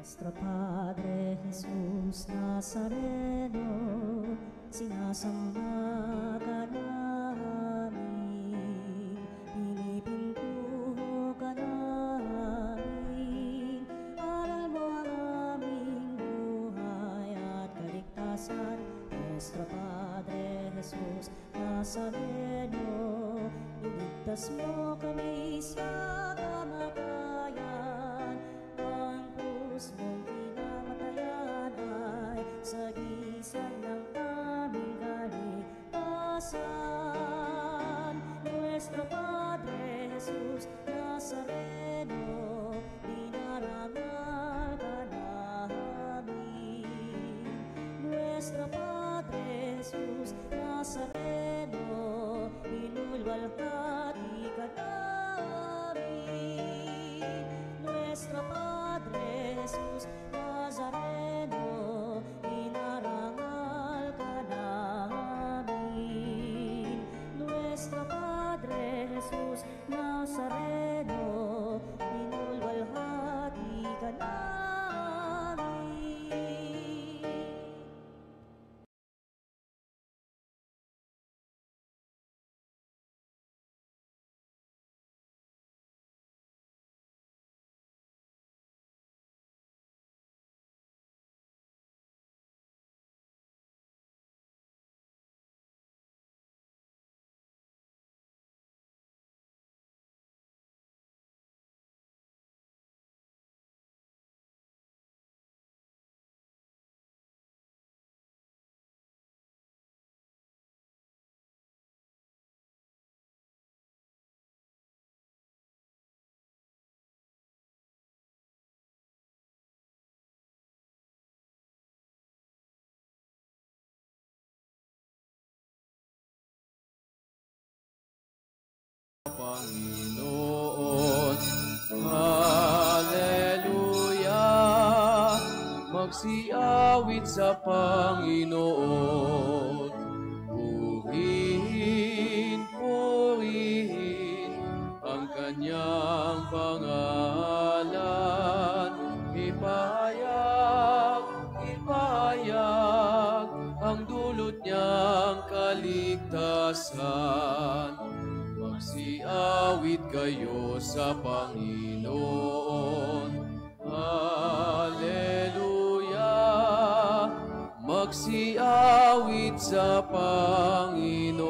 Nuestro Padre Jesus Nazareno, sinasamba ka namin, pinipintuho ka namin, aral mo ang aming buhay at kaligtasan. Nuestro Padre Jesus Nazareno, iligtas mo kami sa kamatayan, ang krus mong pinamatayan ay sagisag ng aming kaligtasan. Nuestro Padre Jesus Nazareno, dinarangal ka namin. Nuestro Padre Jesus Nazareno, inulwalhati ka namin. Nuestro Padre Jesus Nazareno, inarangal ka namin. Nuestro Padre Jesus Nazareno, inulwalhati ka namin. Panginoon, Hallelujah, magsiawit sa Panginoon, purihin, purihin ang kanyang pangalan, ipahayag, ipahayag ang dulot niyang kaligtasan. Magsiawit kayo sa Panginoon, Hallelujah, magsiawit sa Panginoon.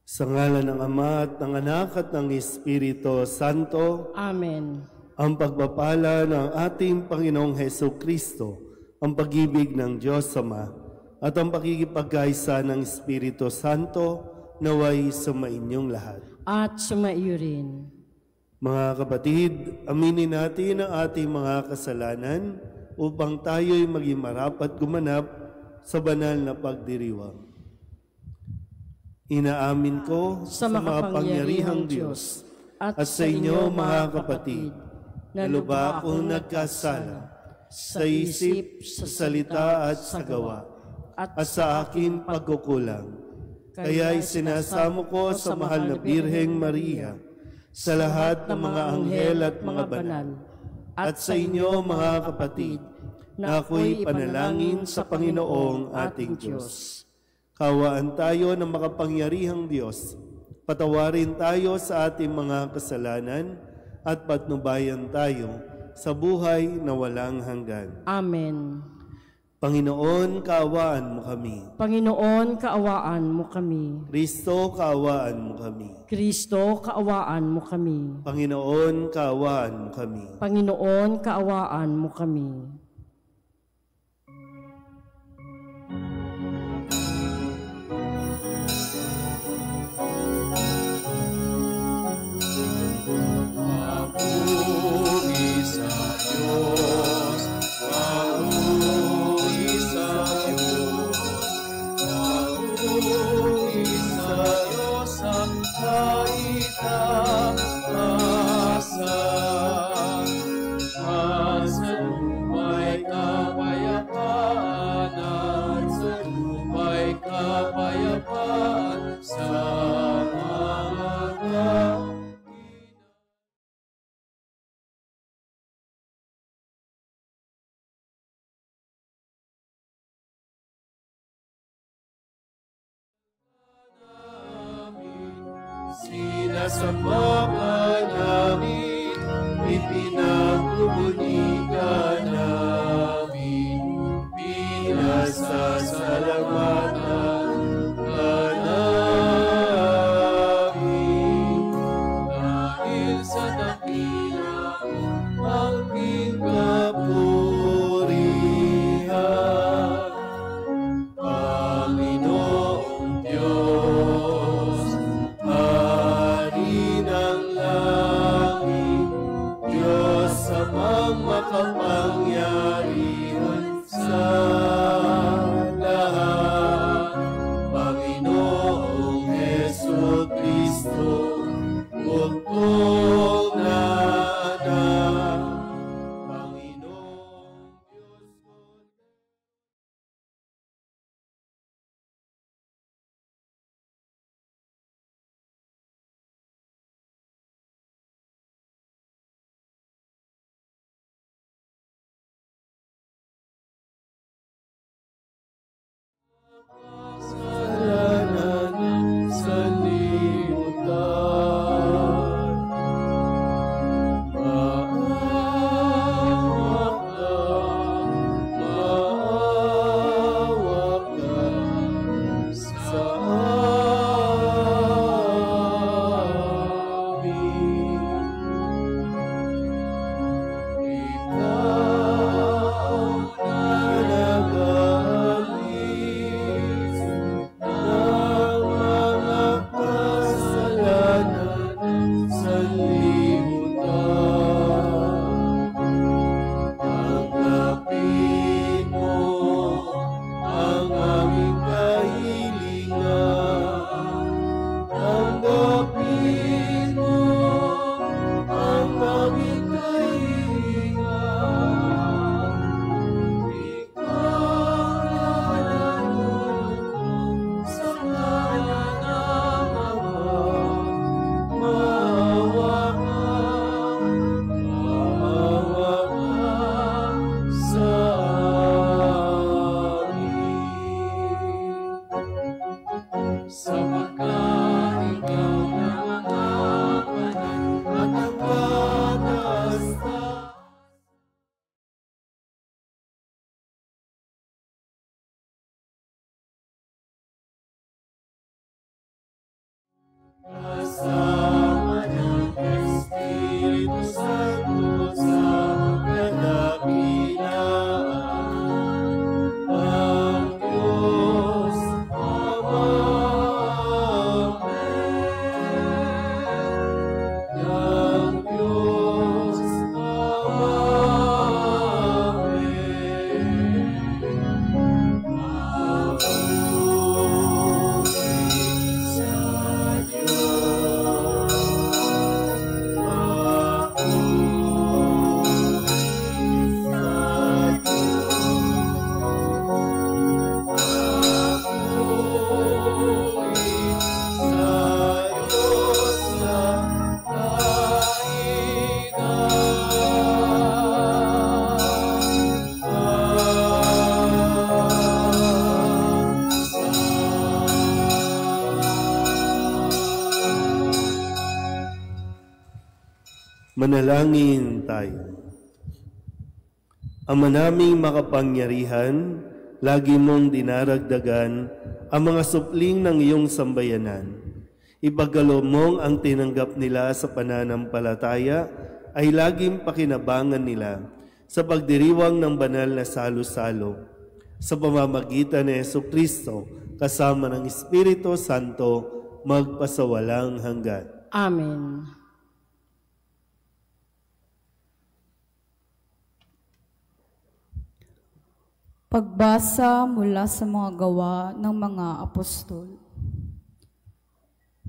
Sa ngalan ng Ama at ng Anak at ng Espiritu Santo, Amen. ang pagpapala ng ating Panginoong Hesukristo, ang pag-ibig ng Diyos Ama, at ang pakikipagkaisa ng Espiritu Santo naway sumainyong lahat. At sumaiyo rin. Mga kapatid, aminin natin ang ating mga kasalanan upang tayo'y maging marapat gumanap sa banal na pagdiriwang. Inaamin ko sa makapangyarihang Diyos at sa inyo mga kapatid na lubha akong nagkasala sa isip, sa salita at sa gawa, at sa aking pagkukulang. Kaya'y sinasamo ko sa mahal na Birheng Maria, sa lahat ng mga anghel at mga banal, at sa inyo mga kapatid, na ako'y panalangin sa Panginoong ating Diyos. Kawaan tayo ng makapangyarihang Diyos, patawarin tayo sa ating mga kasalanan, at patnubayan tayo sa buhay na walang hanggan. Amen. Panginoon, kaawaan mo kami. Panginoon, kaawaan mo kami. Kristo, kaawaan mo kami. Kristo, kaawaan mo kami. Panginoon, kaawaan mo kami. Panginoon, kaawaan mo kami. Papuri sa Diyos, papuri sa Diyos, papuri sa Diyos ang kaitaasan. Sa lumay Sinasamba ka namin, ipinagpupuni ka namin, pinasasalamatan ka namin. Dahil sa dakila aking kapurihan, Panginoong Diyos, Hari ng langit, Diyos amang makapangyarihan sa lahat, Panginoong Jesucristo, bugtong na anak, Panginoong Diyos ko. Kasalanan sa libutan, maawa ka sa amin. Ikaw na nag-alis ng mga kasalanan sa libutan. Tanggapin mo ang aming kahilingan. Tanggapin mo ang aming kahilingan. Ikaw na nalulunod sa ngalan ng Ama. Maawa ka sa amin. Sapagkat ikaw na ang banal at ang kataas-taas. Kasama ng Espiritu Santo sa kadakilaan, ang Diyos Ama. Amen. Ang Diyos Ama. Manalangin tayo. Ama naming makapangyarihan, lagi mong dinaragdagan ang mga supling ng iyong sambayanan. Ipagkaloob mong ang tinanggap nila sa pananampalataya ay laging pakinabangan nila sa pagdiriwang ng banal na salo-salo. Sa pamamagitan ni Jesucristo, kasama ng Espiritu Santo, magpasawalang hanggan. Amen. Pagbasa mula sa mga gawa ng mga apostol.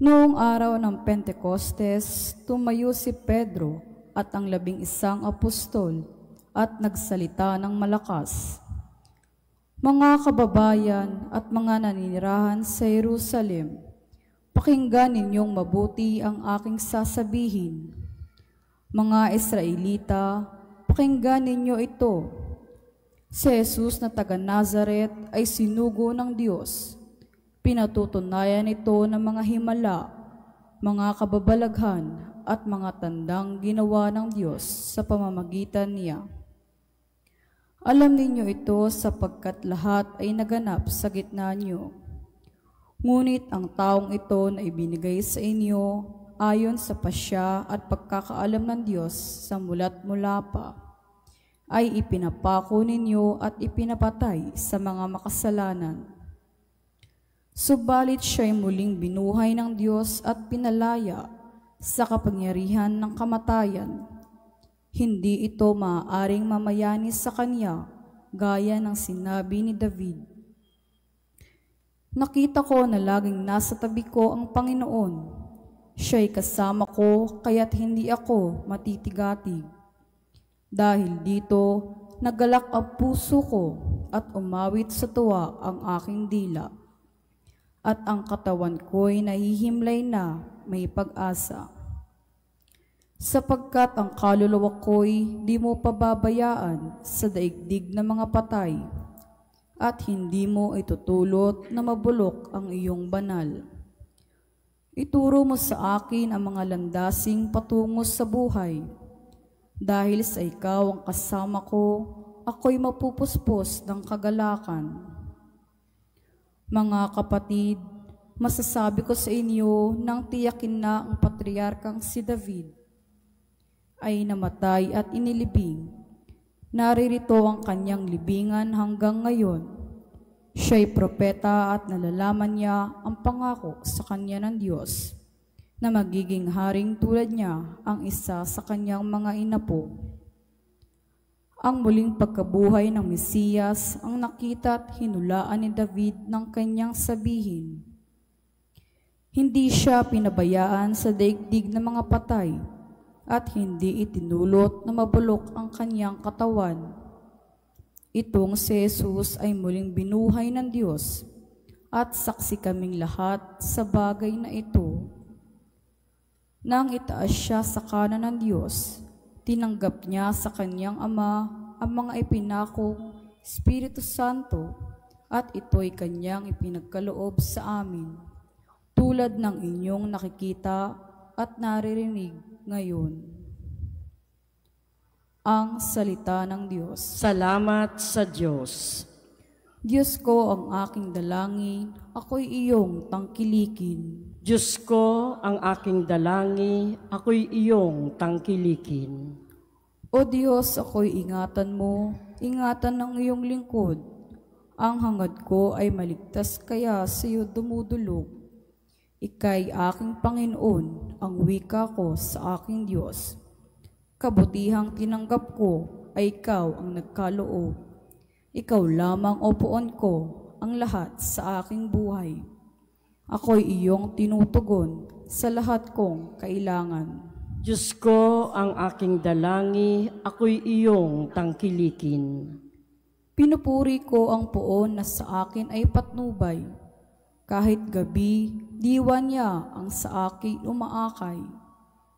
Noong araw ng Pentecostes, tumayo si Pedro at ang 11 apostol at nagsalita ng malakas. Mga kababayan at mga naninirahan sa Jerusalem, pakinggan ninyong mabuti ang aking sasabihin. Mga Israelita, pakinggan ninyo ito. Si Jesus na taga Nazaret ay sinugo ng Diyos. Pinatutunayan ito ng mga himala mga kababalaghan at mga tandang ginawa ng Diyos sa pamamagitan niya. Alam ninyo ito sapagkat lahat ay naganap sa gitna niyo. Ngunit ang taong ito na ibinigay sa inyo ayon sa pasya at pagkakaalam ng Diyos sa mula't mula pa, ay ipinapako ninyo at ipinapatay sa mga makasalanan. Subalit siya'y muling binuhay ng Diyos at pinalaya sa kapangyarihan ng kamatayan. Hindi ito maaaring mamayani sa kanya gaya ng sinabi ni David. Nakita ko na laging nasa tabi ko ang Panginoon. Siya'y kasama ko kaya't hindi ako matitigatig. Dahil dito, nagalak ang puso ko at umawit sa tuwa ang aking dila. At ang katawan ko'y nahihimlay na may pag-asa. Sapagkat ang kaluluwa ko'y di mo pababayaan sa daigdig ng mga patay, at hindi mo itutulot na mabulok ang iyong banal. Ituro mo sa akin ang mga landasing patungo sa buhay. Dahil sa ikaw ang kasama ko, ako'y mapupuspos ng kagalakan. Mga kapatid, masasabi ko sa inyo nang tiyakin na ang patriarkang si David ay namatay at inilibing. Naririto ang kanyang libingan hanggang ngayon. Siya'y propeta at nalalaman niya ang pangako sa kanya ng Diyos na magiging haring tulad niya ang isa sa kanyang mga inapo. Ang muling pagkabuhay ng Mesiyas ang nakita at hinulaan ni David ng kanyang sabihin. Hindi siya pinabayaan sa daigdig ng mga patay at hindi itinulot na mabulok ang kanyang katawan. Itong si Jesus ay muling binuhay ng Diyos at saksi kaming lahat sa bagay na ito. Nang itaas siya sa kanan ng Diyos, tinanggap niya sa kanyang Ama ang mga ipinakong Espiritu Santo at ito'y kanyang ipinagkaloob sa amin, tulad ng inyong nakikita at naririnig ngayon. Ang salita ng Diyos. Salamat sa Diyos. Diyos ko ang aking dalangin, ako'y iyong tangkilikin. Diyos ko ang aking dalangin, ako'y iyong tangkilikin. O Diyos, ako'y ingatan mo, ingatan ng iyong lingkod. Ang hangad ko ay maligtas kaya sa iyo dumudulog. Ika'y aking Panginoon, ang wika ko sa aking Diyos. Kabutihang tinanggap ko ay ikaw ang nagkaloob. Ikaw lamang o puon ko ang lahat sa aking buhay. Ako'y iyong tinutugon sa lahat kong kailangan. Diyos ko ang aking dalangin, ako'y iyong tangkilikin. Pinupuri ko ang puon na sa akin ay patnubay. Kahit gabi, diwa niya ang sa akin umaakay.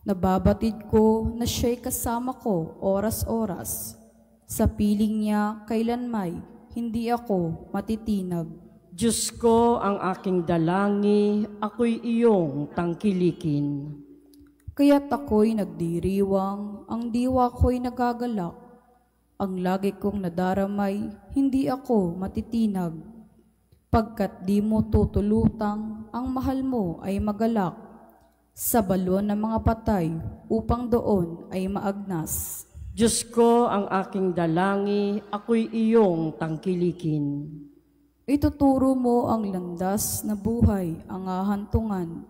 Nababatid ko na siya'y kasama ko oras-oras. Sa piling niya kailanmay, hindi ako matitinag. Diyos ko ang aking dalangin, ako'y iyong tangkilikin. Kaya't ako'y nagdiriwang, ang diwa ko'y nagagalak. Ang lagi kong nadaramay, hindi ako matitinag. Pagkat di mo tutulutang, ang mahal mo ay magalak. Sa balon ng mga patay, upang doon ay maagnas. Diyos ko ang aking dalangin, ako'y iyong tangkilikin. Ituturo mo ang landas na buhay, ang hahantungan.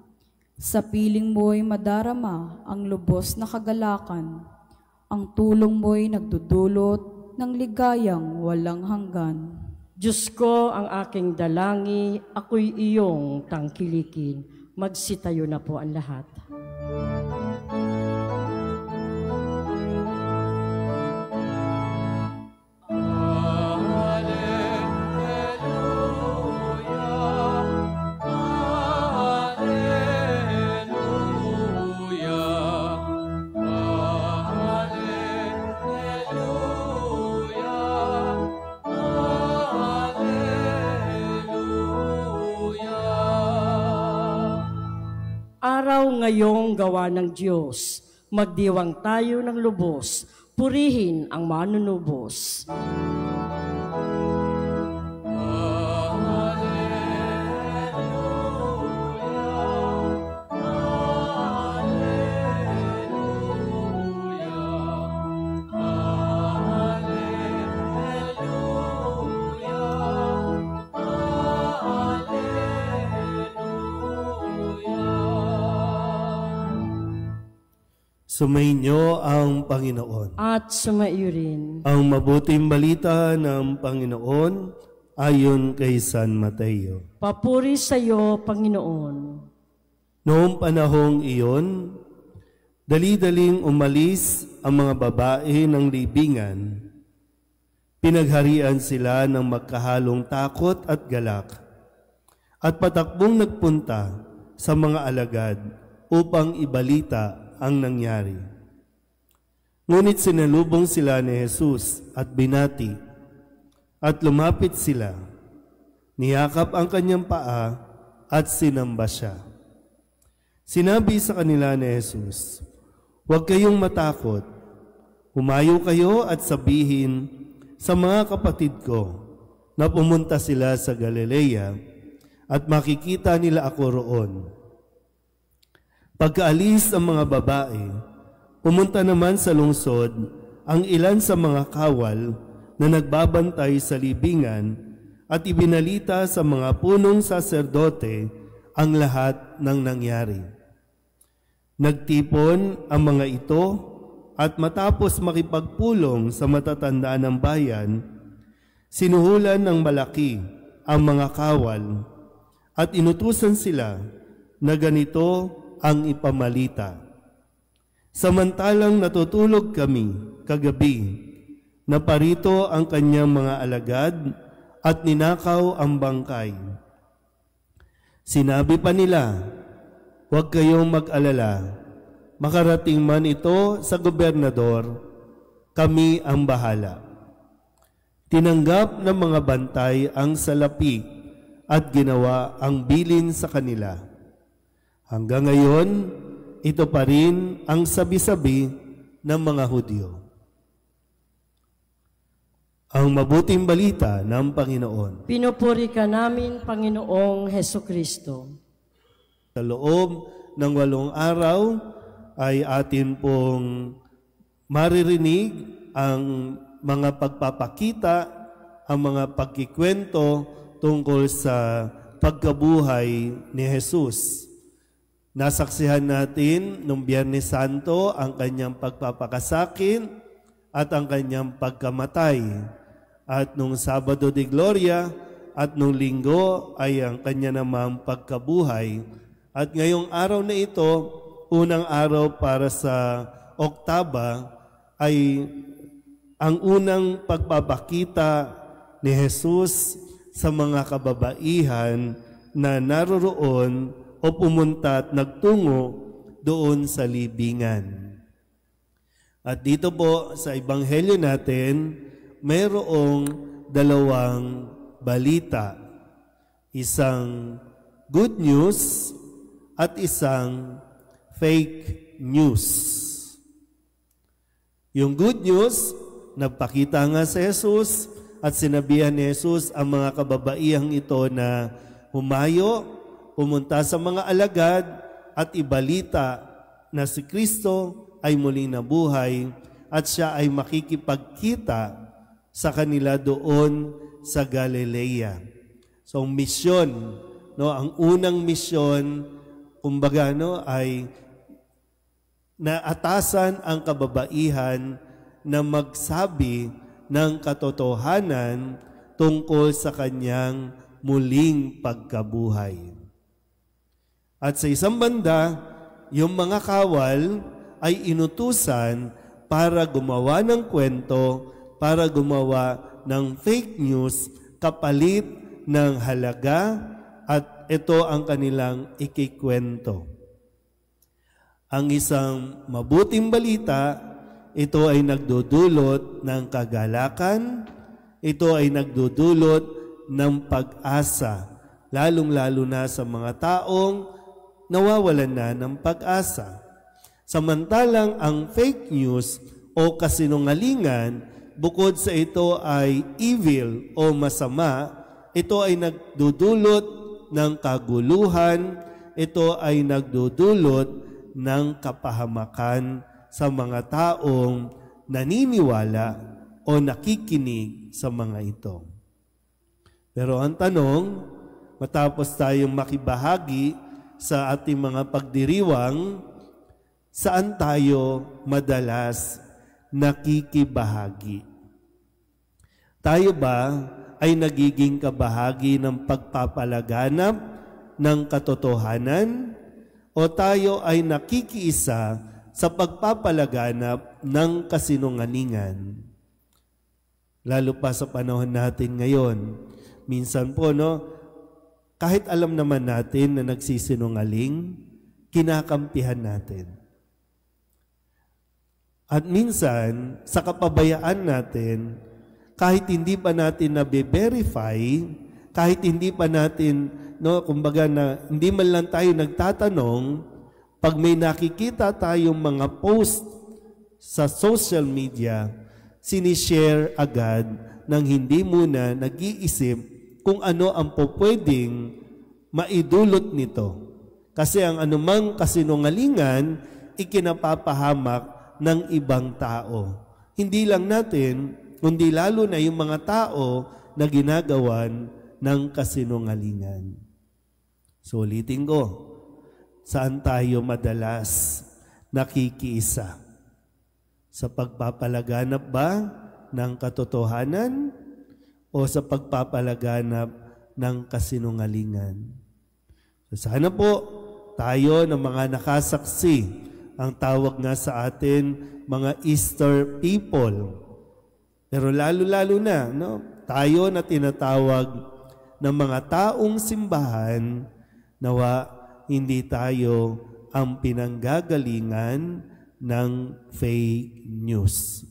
Sa piling mo'y madarama ang lubos na kagalakan. Ang tulong mo'y nagdudulot ng ligayang walang hanggan. Diyos ko ang aking dalangin, ako'y iyong tangkilikin. Magsitayo na po ang lahat. ngayong gawa ng Diyos. Magdiwang tayo ng lubos, purihin ang manunubos. Sumainyo ang Panginoon. At sumaiyo rin. Ang mabuting balita ng Panginoon ayon kay San Mateo. Papuri sa iyo, Panginoon. Noong panahong iyon, dali-daling umalis ang mga babae ng libingan. Pinagharian sila ng magkahalong takot at galak, at patakbong nagpunta sa mga alagad upang ibalita ang nangyari. Ngunit sinalubong sila ni Jesus at binati, at lumapit sila. Niyakap ang kanyang paa at sinamba siya. Sinabi sa kanila ni Jesus, "Huwag kayong matakot. Humayo kayo at sabihin sa mga kapatid ko na pumunta sila sa Galilea at makikita nila ako roon." Pagkaalis ang mga babae, pumunta naman sa lungsod ang ilan sa mga kawal na nagbabantay sa libingan at ibinalita sa mga punong saserdote ang lahat ng nangyari. Nagtipon ang mga ito at matapos makipagpulong sa matatanda ng bayan, sinuhulan ng malaki ang mga kawal at inutusan sila na ganito ang ipamalita. Samantalang natutulog kami kagabi, naparito ang kanyang mga alagad at ninakaw ang bangkay. Sinabi pa nila, "Huwag kayong mag-alala, makarating man ito sa gobernador, kami ang bahala." Tinanggap ng mga bantay ang salapi at ginawa ang bilin sa kanila. Hanggang ngayon, ito pa rin ang sabi-sabi ng mga Hudyo. Ang mabuting balita ng Panginoon. Pinupuri ka namin, Panginoong Hesukristo. Sa loob ng 8 araw ay atin pong maririnig ang mga pagpapakita, ang mga pagkikwento tungkol sa pagkabuhay ni Jesus. Nasaksihan natin nung Biyernes Santo ang kanyang pagpapakasakin at ang kanyang pagkamatay. At nung Sabado de Gloria at nung Linggo ay ang kanya namang pagkabuhay. At ngayong araw na ito, unang araw para sa Oktaba, ay ang unang pagpapakita ni Jesus sa mga kababaihan na naroroon o pumunta at nagtungo doon sa libingan. At dito po sa Ebanghelyo natin, mayroong 2 balita. Isang good news at isang fake news. Yung good news, nagpakita nga si Jesus at sinabihan ni Jesus ang mga kababaihang ito na humayo, pumunta sa mga alagad at ibalita na si Kristo ay muling nabuhay at siya ay makikipagkita sa kanila doon sa Galilea. So, misyon, no, ang unang misyon, kumbaga, no, ay naatasan ang kababaihan na magsabi ng katotohanan tungkol sa kanyang muling pagkabuhay. At sa isang banda, yung mga kawal ay inutusan para gumawa ng kwento, para gumawa ng fake news kapalit ng halaga, at ito ang kanilang ikikwento. Ang isang mabuting balita, ito ay nagdudulot ng kagalakan, ito ay nagdudulot ng pag-asa, lalong-lalo na sa mga taong nawawalan na ng pag-asa. Samantalang ang fake news o kasinungalingan, bukod sa ito ay evil o masama, ito ay nagdudulot ng kaguluhan, ito ay nagdudulot ng kapahamakan sa mga taong naniniwala o nakikinig sa mga ito. Pero ang tanong, matapos tayong makibahagi sa ating mga pagdiriwang, saan tayo madalas nakikibahagi? Tayo ba ay nagiging kabahagi ng pagpapalaganap ng katotohanan o tayo ay nakikiisa sa pagpapalaganap ng kasinungalingan? Lalo pa sa panahon natin ngayon. Minsan po, kahit alam naman natin na nagsisinungaling, kinakampihan natin. At minsan, sa kapabayaan natin, kahit hindi pa natin na-verify, kahit hindi pa natin, kumbaga hindi man lang tayo nagtatanong, pag may nakikita tayong mga post sa social media, sinishare agad nang hindi muna nag-iisip kung ano ang pwedeng maidulot nito. Kasi ang anumang kasinungalingan, ikinapapahamak ng ibang tao. Hindi lang natin, kundi lalo na yung mga tao na ginagawan ng kasinungalingan. So ulitin ko, saan tayo madalas nakikiisa? Sa pagpapalaganap ba ng katotohanan o sa pagpapalaganap ng kasinungalingan? So sana po tayo ng mga nakasaksi, ang tawag nga sa atin mga Easter people. Pero lalo-lalo na, tayo na tinatawag ng mga taong simbahan, nawa hindi tayo ang pinanggagalingan ng fake news.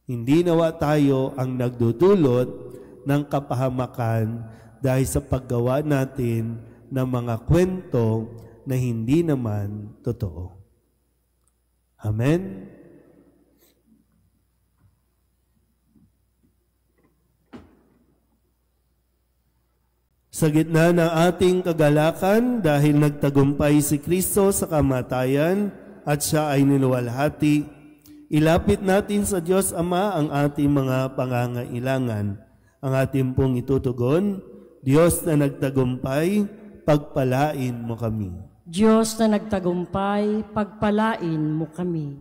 Hindi nawa tayo ang nagdudulot ng kapahamakan dahil sa paggawa natin ng mga kwento na hindi naman totoo. Amen? Sa gitna ng ating kagalakan dahil nagtagumpay si Kristo sa kamatayan at siya ay niluwalhati, ilapit natin sa Diyos Ama ang ating mga pangangailangan. Ang ating pong itutugon, Diyos na nagtagumpay, pagpalain mo kami. Diyos na nagtagumpay, pagpalain mo kami.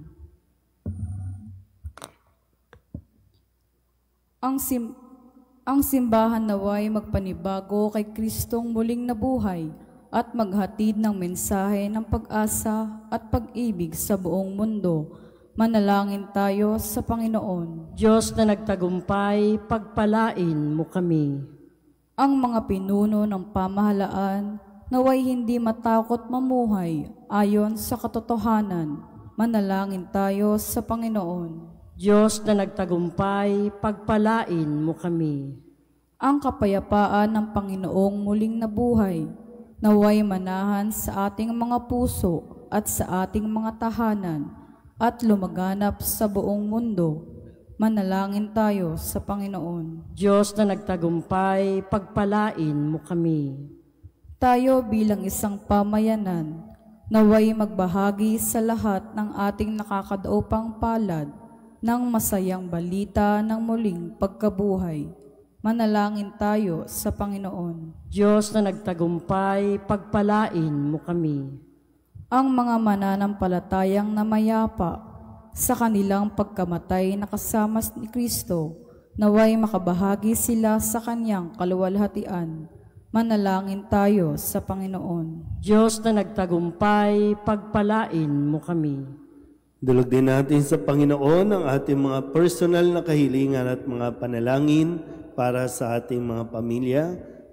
Ang simbahan naway magpanibago kay Kristong muling nabuhay at maghatid ng mensahe ng pag-asa at pag-ibig sa buong mundo. Manalangin tayo sa Panginoon. Diyos na nagtagumpay, pagpalain mo kami. Ang mga pinuno ng pamahalaan naway hindi matakot mamuhay ayon sa katotohanan. Manalangin tayo sa Panginoon. Diyos na nagtagumpay, pagpalain mo kami. Ang kapayapaan ng Panginoong muling nabuhay, naway manahan sa ating mga puso at sa ating mga tahanan at lumaganap sa buong mundo. Manalangin tayo sa Panginoon. Diyos na nagtagumpay, pagpalain mo kami. Tayo bilang isang pamayanan, naway magbahagi sa lahat ng ating nakakadaupang palad ng masayang balita ng muling pagkabuhay. Manalangin tayo sa Panginoon. Diyos na nagtagumpay, pagpalain mo kami. Ang mga mananampalatayang namayapa sa kanilang pagkamatay na kasama ni Kristo, naway makabahagi sila sa kanyang kaluwalhatian. Manalangin tayo sa Panginoon. Diyos na nagtagumpay, pagpalain mo kami. Dulog din natin sa Panginoon ang ating mga personal na kahilingan at mga panalangin para sa ating mga pamilya,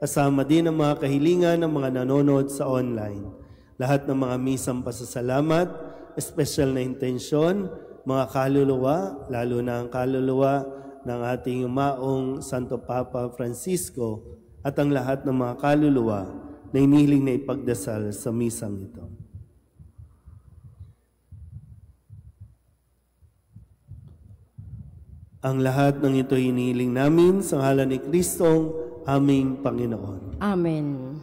kasama din ang mga kahilingan ng mga nanonood sa online. Lahat ng mga misang pasasalamat, espesyal na intensyon, mga kaluluwa, lalo na ang kaluluwa ng ating yumaong Santo Papa Francisco at ang lahat ng mga kaluluwa na inihiling na ipagdasal sa misang ito. Ang lahat ng ito hinihiling namin sa ngalan ni Kristong aming Panginoon. Amen.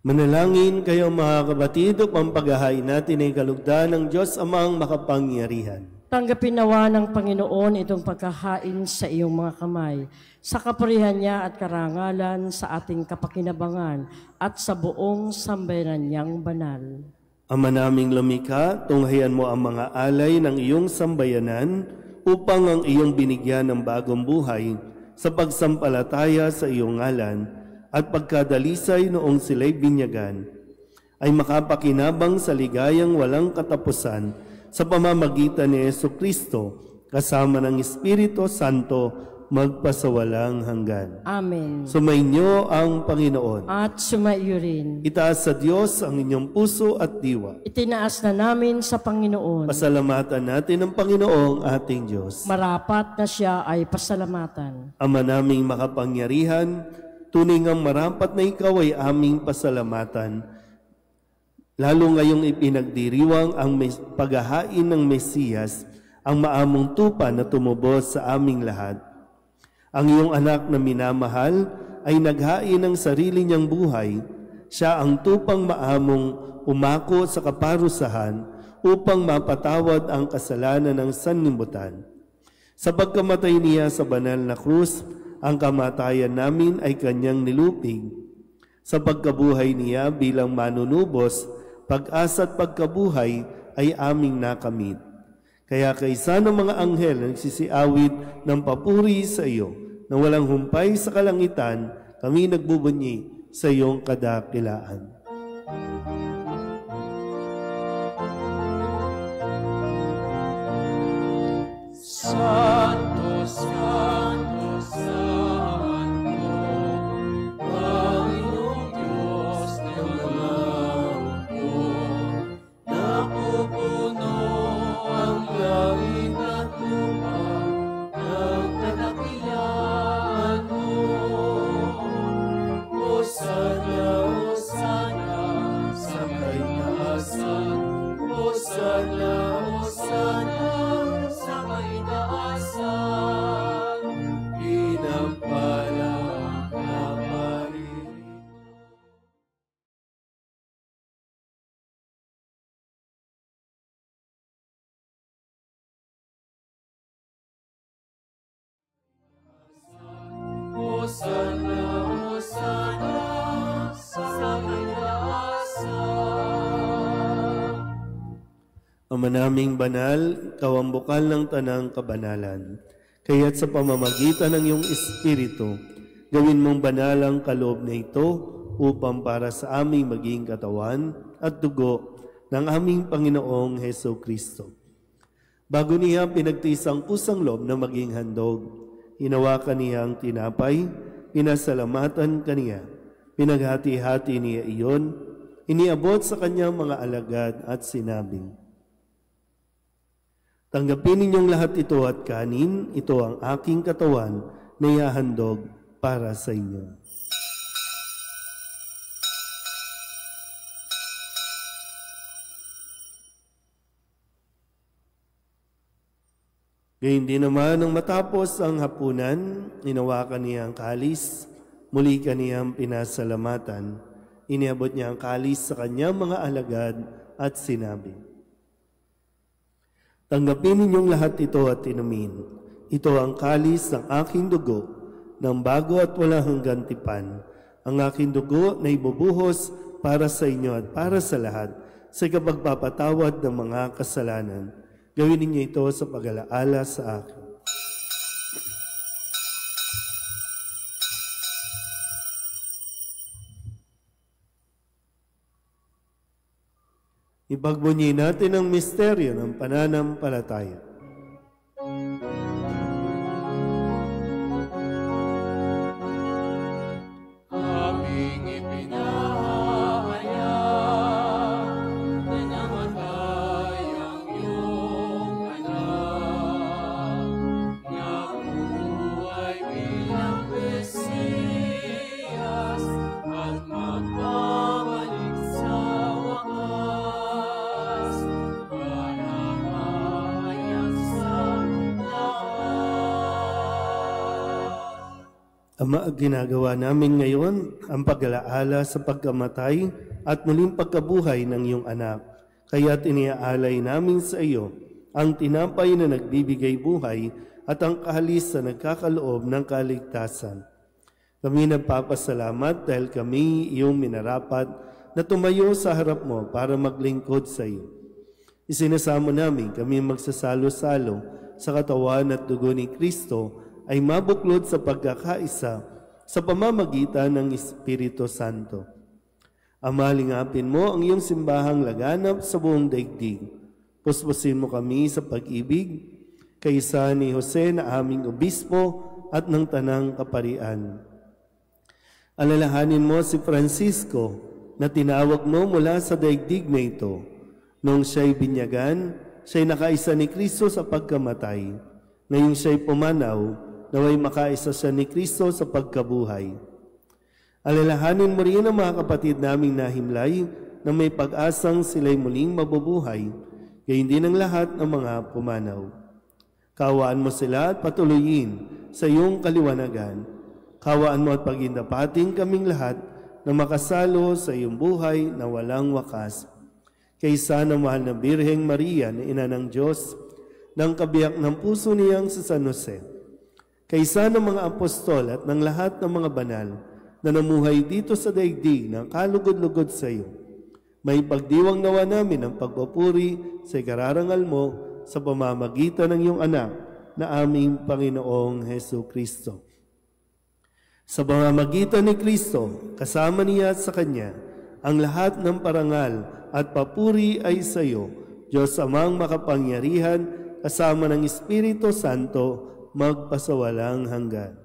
Manalangin kayo mga kapatid upang paghahain natin ay kalugdan ng Diyos Amang makapangyarihan. Tanggapin nawa ng Panginoon itong pagkahain sa iyong mga kamay, sa kapurihan niya at karangalan sa ating kapakinabangan at sa buong sambayanan niyang banal. Ama naming lumikha, tunghayan mo ang mga alay ng iyong sambayanan upang ang iyong binigyan ng bagong buhay sa pagsampalataya sa iyong ngalan at pagkadalisay noong sila'y binyagan, ay makapakinabang sa ligayang walang katapusan sa pamamagitan ni Jesucristo kasama ng Espiritu Santo magpasawalang hanggan. Amen. Sumainyo ang Panginoon. At sumaiyo rin. Itaas sa Diyos ang inyong puso at diwa. Itinaas na namin sa Panginoon. Pasalamatan natin ang Panginoong ating Diyos. Marapat na siya ay pasalamatan. Ama naming makapangyarihan, tunay ngang marapat na ikaw ay aming pasalamatan. Lalo ngayong ipinagdiriwang ang paghahain ng Mesiyas, ang maamong tupa na tumubos sa aming lahat. Ang iyong anak na minamahal ay naghain ng sarili niyang buhay. Siya ang tupang maamong umako sa kaparusahan upang mapatawad ang kasalanan ng sanlibutan. Sa pagkamatay niya sa banal na krus, ang kamatayan namin ay kanyang nilupig. Sa pagkabuhay niya bilang manunubos, pag-asa at pagkabuhay ay aming nakamit. Kaya kaysa ng mga anghel na nagsisiawit ng papuri sa iyo, na walang humpay sa kalangitan, kami nagbubunyi sa iyong kadakilaan. Santo, Santo, Santo, Panginoong Diyos ng langit, napupuno ang langit at lupa ng kadakilaan mo. Hosana, Hosana, sa kaitaasan. Hosana, Hosana, sa kaitaasan. Pinampala na paririto. Hosana, Hosana, sa kaitaasan. Ama naming banal, ikaw ang bukal ng tanang kabanalan. Kaya't sa pamamagitan ng iyong Espiritu, gawin mong banal ang kaloob na ito upang para sa aming maging katawan at dugo ng aming Panginoong Jesucristo. Bago niya pinagtiis ang pusang loob na maging handog, hinawakan niya ang tinapay, pinasalamatan kaniya, pinaghati-hati niya iyon, iniabot sa kanyang mga alagad at sinabing, tanggapin ninyong lahat ito at kanin, ito ang aking katawan na ihahandog para sa inyo. Gayun din naman nang matapos ang hapunan, inawakan niya ang kalis, muli kaniyang pinasalamatan, Iniabot niya ang kalis sa kanyang mga alagad at sinabi, "Tanggapin ninyong lahat ito at inumin. Ito ang kalis ng aking dugo, ng bago at walang hanggang tipan. Ang aking dugo na ibubuhos para sa inyo at para sa lahat, sa kapagpapatawad ng mga kasalanan. Gawin ninyo ito sa pag-alaala sa akin." Ipagbunyi natin ang misteryo ng pananampalataya. Aming ipinahayag na namatay ang iyong anak, na buhay bilang Mesiyas at magbabalik sa wakas para mahayag sa lahat. Ama, ginagawa namin ngayon ang pag-alaala sa pagkamatay at muling pagkabuhay ng iyong anak. Kaya't iniaalay namin sa iyo ang tinapay na nagbibigay buhay at ang kahalis na nagkakaloob ng kaligtasan. Kami nagpapasalamat dahil kami iyong minarapat na tumayo sa harap mo para maglingkod sa iyo. Isinasamo namin kami magsasalo-salo sa katawan at dugo ni Kristo ay mabuklod sa pagkakaisa sa pamamagitan ng Espiritu Santo. Ama, lingapin mo ang iyong simbahang laganap sa buong daigdig. Puspusin mo kami sa pag-ibig, kaysa ni Jose na aming obispo at ng tanang kaparian. Alalahanin mo si Francisco na tinawag mo mula sa daigdig na ito. Noong siya'y binyagan, siya'y nakaisa ni Kristo sa pagkamatay. Ngayong siya'y pumanaw, naway makaisa siya ni Kristo sa pagkabuhay. Alalahanin mo rin ang mga kapatid naming nahimlay na may pag-asang sila'y muling mabubuhay, gayon din ang lahat ng mga pumanaw. Kawaan mo sila at patuloyin sa iyong kaliwanagan. Kawaan mo at pagindapating kaming lahat na makasalo sa iyong buhay na walang wakas. Kaysa ng mahal na Birheng Maria na Ina ng Diyos, ng kabiyak ng puso niyang sa San Jose, kaysa ng mga apostol at ng lahat ng mga banal na namuhay dito sa daigdig ng kalugod-lugod sa iyo, may pagdiwang nawa namin ang pagpupuri sa ikararangal mo sa pamamagitan ng iyong anak na aming Panginoong Hesu Kristo. Sa pamamagitan ni Kristo, kasama niya at sa Kanya, ang lahat ng parangal at papuri ay sa iyo, Diyos Amang makapangyarihan, kasama ng Espiritu Santo, magpasawalang hanggan.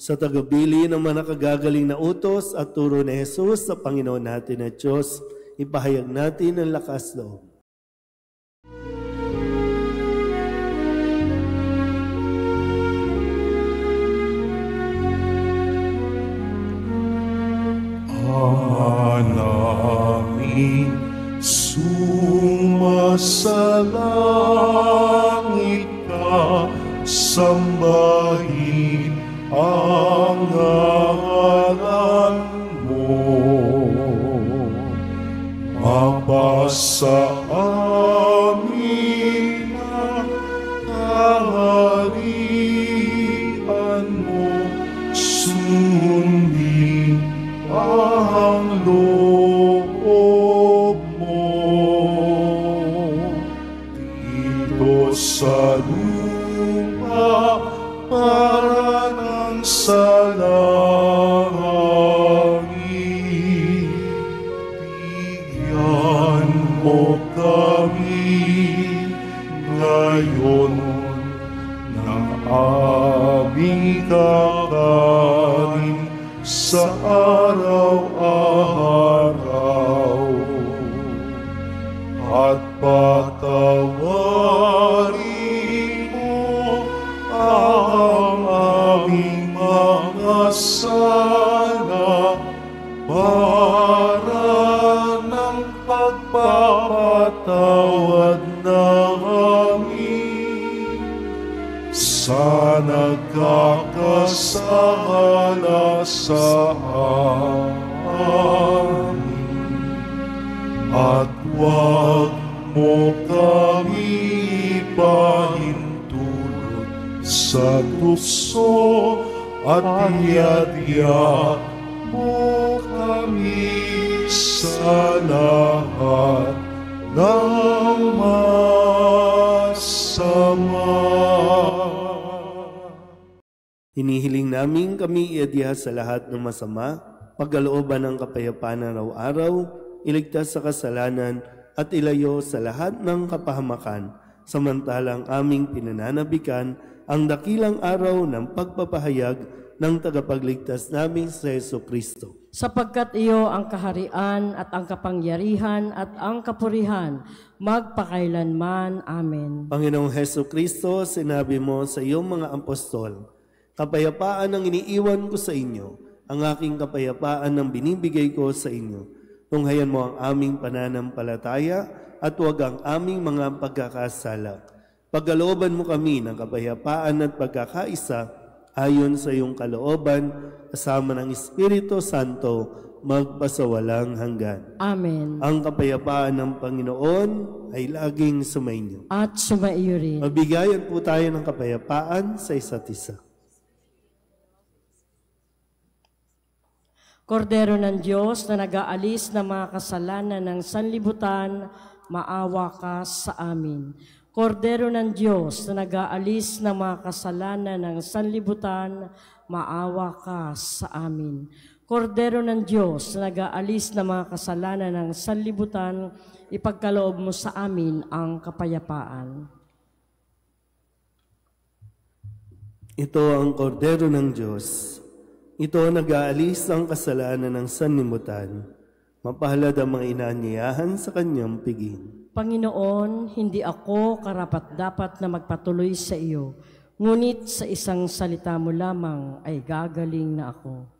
Sa tagabili ng mga nakagagaling na utos at turo ni Jesus sa Panginoon natin at Diyos, ipahayag natin ang lakas loob. Ama namin, sumasalangit ka, sambahin ang ngalan mo. Mapasa amin ang kaharian mo, sundin ang loob mo. Dito sa lupa para ng sa langit, bigyan mo kami ngayon ng aming kakanin sa araw-araw. mga sala para ng pagpapatawad namin sa nagkakasala sa amin. At huwag mo kami ipahintulot sa tukso at iadya mo kami sa lahat ng masama. Hinihiling namin kami iadya sa lahat ng masama, pagkalooban ng kapayapaan araw-araw, iligtas sa kasalanan at ilayo sa lahat ng kapahamakan, samantalang aming pinananabikan ang dakilang araw ng pagpapahayag ng tagapagligtas namin sa Jesucristo. Sapagkat iyo ang kaharian at ang kapangyarihan at ang kapurihan, magpakailanman. Amen. Panginoong Jesucristo, sinabi mo sa iyong mga apostol, kapayapaan ang iniiwan ko sa inyo, ang aking kapayapaan ang binibigay ko sa inyo. Tunghayan mo ang aming pananampalataya at huwag ang aming mga pagkakasala. Pagkalooban mo kami ng kapayapaan at pagkakaisa ayon sa iyong kalooban, kasama ng Espiritu Santo, magpasawalang hanggan. Amen. Ang kapayapaan ng Panginoon ay laging sumainyo. At sumaiyo rin. Mabigayan po tayo ng kapayapaan sa isa't isa. Kordero ng Diyos na nag-aalis ng mga kasalanan ng sanlibutan, maawa ka sa amin. Kordero ng Diyos na nag-aalis ng mga kasalanan ng sanlibutan, maawa ka sa amin. Kordero ng Diyos na nag-aalis ng mga kasalanan ng sanlibutan, ipagkaloob mo sa amin ang kapayapaan. Ito ang kordero ng Diyos. Ito nag-aalis ang kasalanan ng sanlibutan. Mapalad ang mga inaanyayahan sa kanyang piging. Panginoon, hindi ako karapat-dapat na magpatuloy sa iyo, ngunit sa isang salita mo lamang ay gagaling na ako.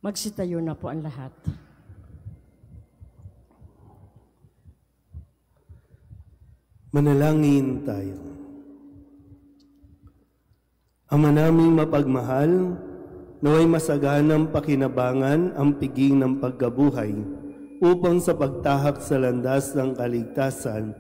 Magsitayo na po ang lahat. Manalangin tayo. Ama naming mapagmahal, naway masaganang pakinabangan ang piging ng pagkabuhay upang sa pagtahak sa landas ng kaligtasan,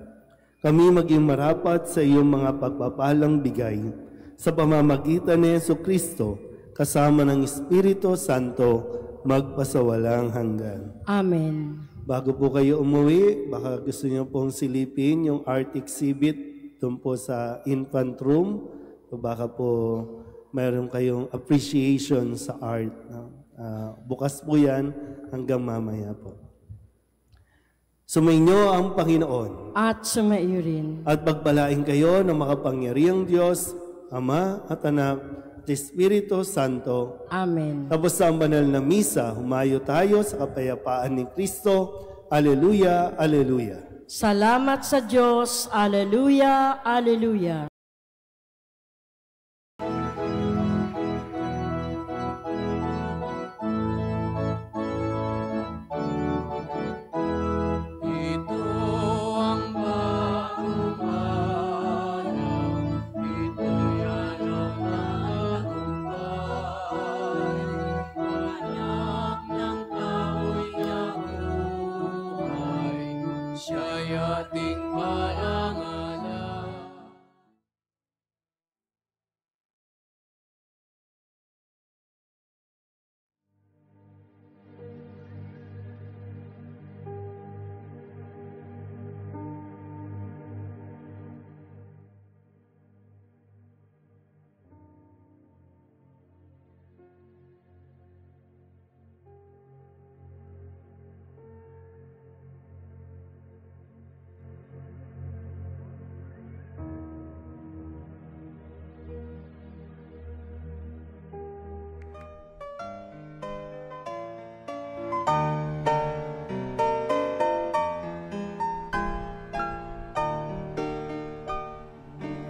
kami maging marapat sa iyong mga pagpapalang bigay sa pamamagitan ni Jesucristo kasama ng Espiritu Santo magpasawalang hanggan. Amen. Bago po kayo umuwi, baka gusto niyo pong silipin yung art exhibit doon po sa infant room. O baka po mayroon kayong appreciation sa art. Bukas po yan hanggang mamaya po. Sumainyo ang Panginoon. At sumaiyo rin. At pagpalain kayo ng makapangyarihang Diyos, Ama at Anak at Espiritu Santo. Amen. Tapos sa ang banal na misa, humayo tayo sa kapayapaan ni Kristo. Alleluia, Alleluia. Salamat sa Diyos. Alleluia, Alleluia. Ito ang bagong araw, ito'y araw na tagumpay. Anak ng tao'y nabuhay, siya'y ating parangalan.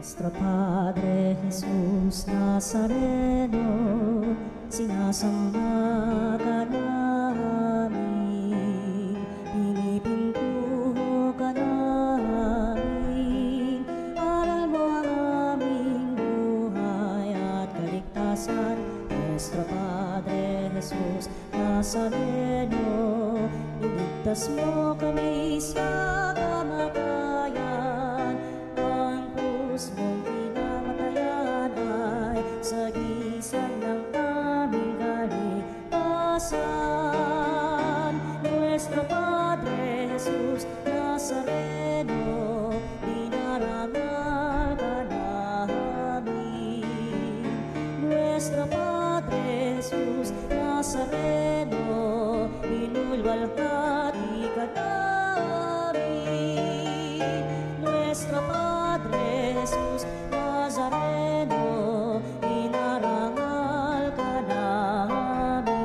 Nuestro Padre Jesus Nazareno, sinasamba ka namin, pinipintuho ka namin, aral mo ang aming buhay at kaligtasan. Nuestro Padre Jesus Nazareno, iligtas mo kami sa kamatayan. Ang krus mong pinamatayan ay sagisag ng aming kaligtasan. Nuestro Padre Jesus Nazareno, dinarangal ka namin. Nuestro Padre Jesus Nazareno, inulwalhati ka namin. Nuestro Padre Jesus Nazareno, inarangal ka namin.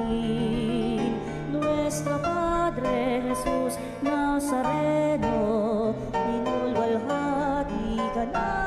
Nuestro Padre Jesus Nazareno, inulwalhati ka namin.